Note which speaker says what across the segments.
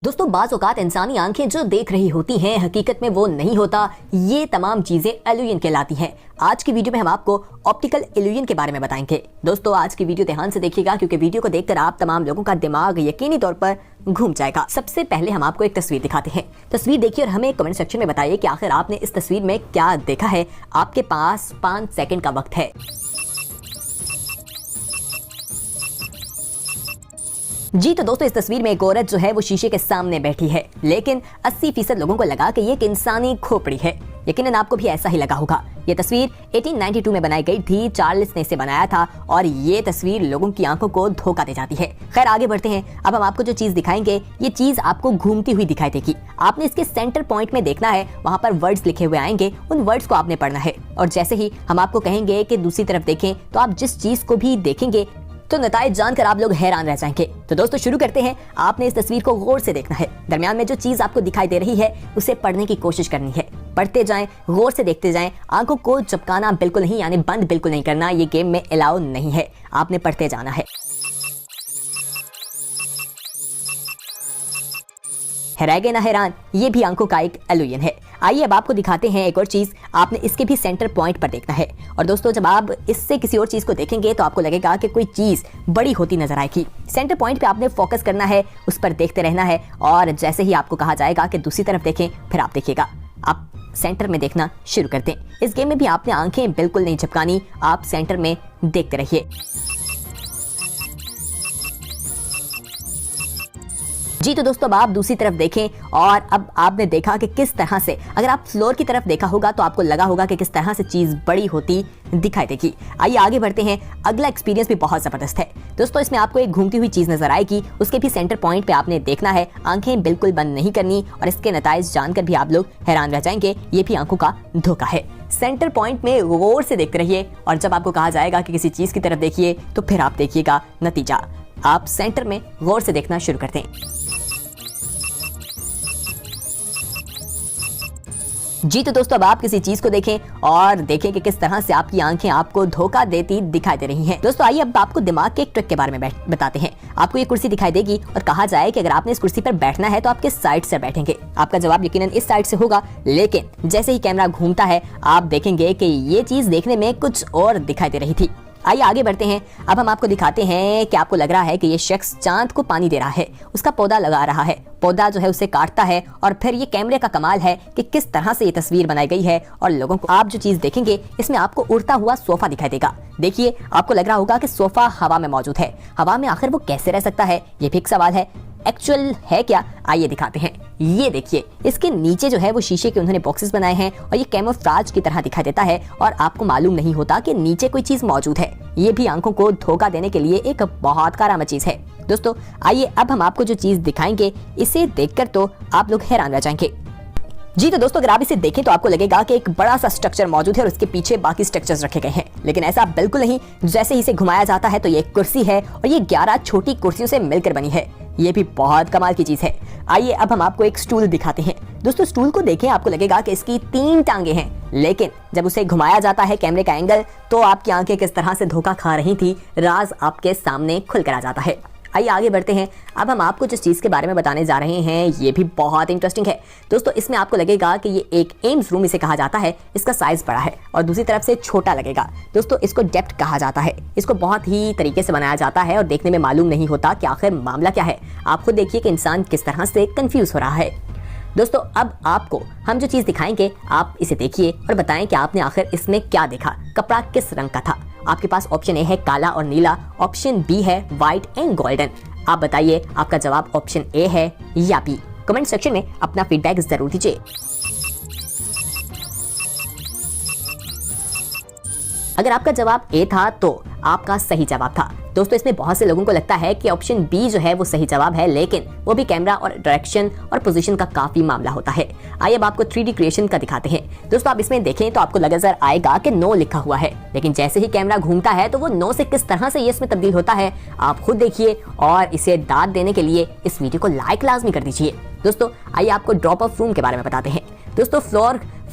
Speaker 1: दोस्तों बाज़ औक़ात इंसानी आंखें जो देख रही होती हैं हकीकत में वो नहीं होता। ये तमाम चीजें इल्यूजन कहलाती हैं। आज की वीडियो में हम आपको ऑप्टिकल इल्यूजन के बारे में बताएंगे। दोस्तों आज की वीडियो ध्यान से देखिएगा क्योंकि वीडियो को देखकर आप तमाम लोगों का दिमाग यकीनी तौर पर घूम जाएगा। सबसे पहले हम आपको एक तस्वीर दिखाते हैं। तस्वीर देखिए और हमें कमेंट सेक्शन में बताइए कि आखिर आपने इस तस्वीर में क्या देखा है। आपके पास 5 सेकंड का वक्त है। जी तो दोस्तों इस तस्वीर में एक औरत जो है वो शीशे के सामने बैठी है, लेकिन 80% लोगों को लगा कि ये एक इंसानी खोपड़ी है। यकीनन आपको भी ऐसा ही लगा होगा। ये तस्वीर 1892 में बनाई गई थी। चार्ल्स ने इसे बनाया था और ये तस्वीर लोगों की आंखों को धोखा दे जाती है। खैर आगे बढ़ते हैं। अब हम आपको जो चीज दिखाएंगे ये चीज आपको घूमती हुई दिखाई देगी। आपने इसके सेंटर पॉइंट में देखना है, वहाँ पर वर्ड्स लिखे हुए आएंगे, उन वर्ड्स को आपने पढ़ना है। और जैसे ही हम आपको कहेंगे कि दूसरी तरफ देखें तो आप जिस चीज को भी देखेंगे तो नताइज जानकर आप लोग हैरान रह जाएंगे। तो दोस्तों शुरू करते हैं। आपने इस तस्वीर को गौर से देखना है। दरमियान में जो चीज आपको दिखाई दे रही है उसे पढ़ने की कोशिश करनी है। पढ़ते जाएं, गौर से देखते जाएं। आंखों को झपकाना बिल्कुल नहीं, यानी बंद बिल्कुल नहीं करना। ये गेम में अलाउ नहीं है। आपने पढ़ते जाना है। हैराएंगे ना हैरान, ये भी आंखों का एक इल्यूजन है। आइए अब आपको दिखाते हैं एक और चीज। आपने इसके भी सेंटर पॉइंट पर देखना है। और दोस्तों जब आप इससे किसी और चीज को देखेंगे तो आपको लगेगा कि कोई चीज बड़ी होती नजर आएगी। सेंटर पॉइंट पे आपने फोकस करना है, उस पर देखते रहना है। और जैसे ही आपको कहा जाएगा कि दूसरी तरफ देखें, फिर आप देखिएगा। आप सेंटर में देखना शुरू कर दें। इस गेम में भी आपने आंखें बिल्कुल नहीं झपकानी, आप सेंटर में देखते रहिए। जी तो दोस्तों अब आप दूसरी तरफ देखें और अब आपने देखा कि किस तरह से, अगर आप फ्लोर की तरफ देखा होगा तो आपको लगा होगा कि किस तरह से चीज बड़ी होती दिखाई देगी। आइए आगे बढ़ते हैं। अगला एक्सपीरियंस भी बहुत जबरदस्त है। दोस्तों इसमें आपको एक घूमती हुई चीज नजर आएगी, उसके भी सेंटर पॉइंट पे आपने देखना है। आंखें बिल्कुल बंद नहीं करनी और इसके नताइज जानकर भी आप लोग हैरान रह जाएंगे। ये भी आंखों का धोखा है। सेंटर पॉइंट में गौर से देखते रहिए और जब आपको कहा जाएगा कि किसी चीज की तरफ देखिए तो फिर आप देखिएगा नतीजा। आप सेंटर में गौर से देखना शुरू करते हैं। जी तो दोस्तों अब आप किसी चीज को देखें और देखें कि किस तरह से आपकी आंखें आपको धोखा देती दिखाई दे रही हैं। दोस्तों आइए अब आपको दिमाग के एक ट्रिक के बारे में बताते हैं। आपको ये कुर्सी दिखाई देगी और कहा जाए कि अगर आपने इस कुर्सी पर बैठना है तो आप किस साइड से बैठेंगे। आपका जवाब यकीनन इस साइड से होगा, लेकिन जैसे ही कैमरा घूमता है आप देखेंगे कि ये चीज देखने में कुछ और दिखाई दे रही थी। आइए आगे बढ़ते हैं। अब हम आपको दिखाते हैं कि आपको लग रहा है कि ये शख्स चांद को पानी दे रहा है, उसका पौधा लगा रहा है। पौधा जो है उसे काटता है और फिर ये कैमरे का कमाल है कि किस तरह से ये तस्वीर बनाई गई है। और लोगों को आप जो चीज देखेंगे इसमें आपको उड़ता हुआ सोफा दिखाई देगा। देखिए आपको लग रहा होगा कि सोफा हवा में मौजूद है। हवा में आखिर वो कैसे रह सकता है, ये भी एक सवाल है। एक्चुअल है क्या, आइए दिखाते हैं। ये देखिए इसके नीचे जो है वो शीशे के उन्होंने बॉक्सेस बनाए हैं और ये कैमोफ्लेज की तरह दिखाई देता है और आपको मालूम नहीं होता कि नीचे कोई चीज मौजूद है। ये भी आंखों को धोखा देने के लिए एक बहुत कारामद चीज है। दोस्तों आइए अब हम आपको जो चीज दिखाएंगे इसे देखकर तो आप लोग हैरान रह जाएंगे। जी तो दोस्तों अगर आप इसे देखें तो आपको लगेगा कि एक बड़ा सा स्ट्रक्चर मौजूद है और उसके पीछे बाकी स्ट्रक्चर्स रखे गए हैं, लेकिन ऐसा बिल्कुल नहीं। जैसे ही इसे घुमाया जाता है तो ये एक कुर्सी है और ये 11 छोटी कुर्सियों से मिलकर बनी है। ये भी बहुत कमाल की चीज है। आइए अब हम आपको एक स्टूल दिखाते हैं। दोस्तों स्टूल को देखें, आपको लगेगा कि इसकी 3 टांगे हैं, लेकिन जब उसे घुमाया जाता है कैमरे का एंगल तो आपकी आंखें किस तरह से धोखा खा रही थी, राज आपके सामने खुल कर आ जाता है। आइए आगे बढ़ते हैं। अब हम आपको जिस चीज़ के बारे में बताने जा रहे हैं ये भी बहुत इंटरेस्टिंग है। दोस्तों इसमें आपको लगेगा कि ये एक एम्स रूम इसे कहा जाता है। इसका साइज बड़ा है और दूसरी तरफ से छोटा लगेगा। दोस्तों इसको डेप्थ कहा जाता है। इसको बहुत ही तरीके से बनाया जाता है और देखने में मालूम नहीं होता कि आखिर मामला क्या है। आप खुद देखिए कि इंसान किस तरह से कंफ्यूज हो रहा है। दोस्तों अब आपको हम जो चीज़ दिखाएंगे आप इसे देखिए और बताएं कि आपने आखिर इसमें क्या देखा। कपड़ा किस रंग का था। आपके पास ऑप्शन ए है काला और नीला, ऑप्शन बी है व्हाइट एंड गोल्डन। आप बताइए आपका जवाब ऑप्शन ए है या बी। कमेंट सेक्शन में अपना फीडबैक जरूर दीजिए। अगर आपका जवाब ए था तो आपका सही जवाब था। दोस्तों इसमें बहुत से लोगों को लगता है कि ऑप्शन बी जो है वो सही जवाब है, लेकिन वो भी कैमरा और डायरेक्शन और पोजीशन का काफी मामला होता है। आइए अब आपको 3D क्रिएशन का दिखाते हैं। दोस्तों आप इसमें देखें तो आपको नजर आएगा कि नो लिखा हुआ है, लेकिन जैसे ही कैमरा घूमता है तो वो नो से किस तरह से यस में तब्दील होता है आप खुद देखिए और इसे दाद देने के लिए इस वीडियो को लाइक लाजमी कर दीजिए। दोस्तों आइए आपको ड्रॉप ऑफ रूम के बारे में बताते हैं। दोस्तों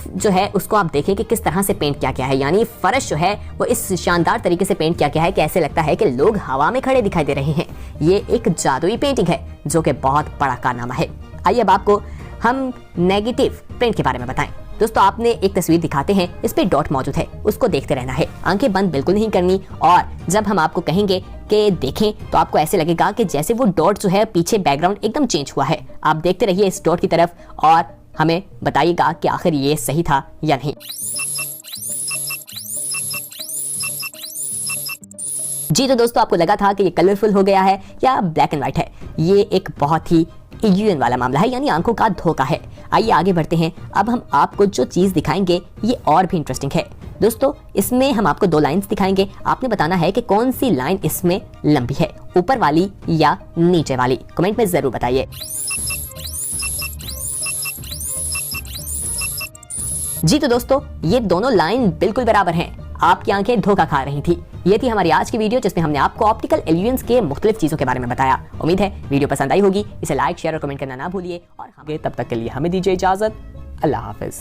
Speaker 1: जो है उसको आप देखें कि किस तरह से पेंट किया गया है, यानी फर्श जो है वो इस शानदार तरीके से पेंट किया गया है कि ऐसे लगता है कि लोग हवा में खड़े दिखाई दे रहे हैं। ये एक जादुई पेंटिंग है जो कि बहुत बड़ा कारनामा है। आइए अब आपको हम नेगेटिव प्रिंट के बारे में बताएं। दोस्तों आपने एक तस्वीर दिखाते हैं, इस पे डॉट मौजूद है, उसको देखते रहना है, आंखें बंद बिल्कुल नहीं करनी, और जब हम आपको कहेंगे कि देखें तो आपको ऐसे लगेगा कि जैसे वो डॉट जो है पीछे बैकग्राउंड एकदम चेंज हुआ है। आप देखते रहिए इस डॉट की तरफ और हमें बताइएगा कि आखिर ये सही था या नहीं। जी तो दोस्तों आपको लगा था कि ये कलरफुल हो गया है या ब्लैक एंड व्हाइट है। ये एक बहुत ही इल्यूजन वाला मामला है, यानी आंखों का धोखा है। आइए आगे बढ़ते हैं। अब हम आपको जो चीज दिखाएंगे ये और भी इंटरेस्टिंग है। दोस्तों इसमें हम आपको 2 लाइंस दिखाएंगे, आपने बताना है कि कौन सी लाइन इसमें लंबी है, ऊपर वाली या नीचे वाली। कमेंट में जरूर बताइए। जी तो दोस्तों ये दोनों लाइन बिल्कुल बराबर हैं। आपकी आंखें धोखा खा रही थी। ये थी हमारी आज की वीडियो जिसमें हमने आपको ऑप्टिकल इल्यूजन्स के मुख्तलिफ चीजों के बारे में बताया। उम्मीद है वीडियो पसंद आई होगी। इसे लाइक शेयर और कमेंट करना ना भूलिए और तब तक के लिए हमें दीजिए इजाजत। अल्लाह हाफिज।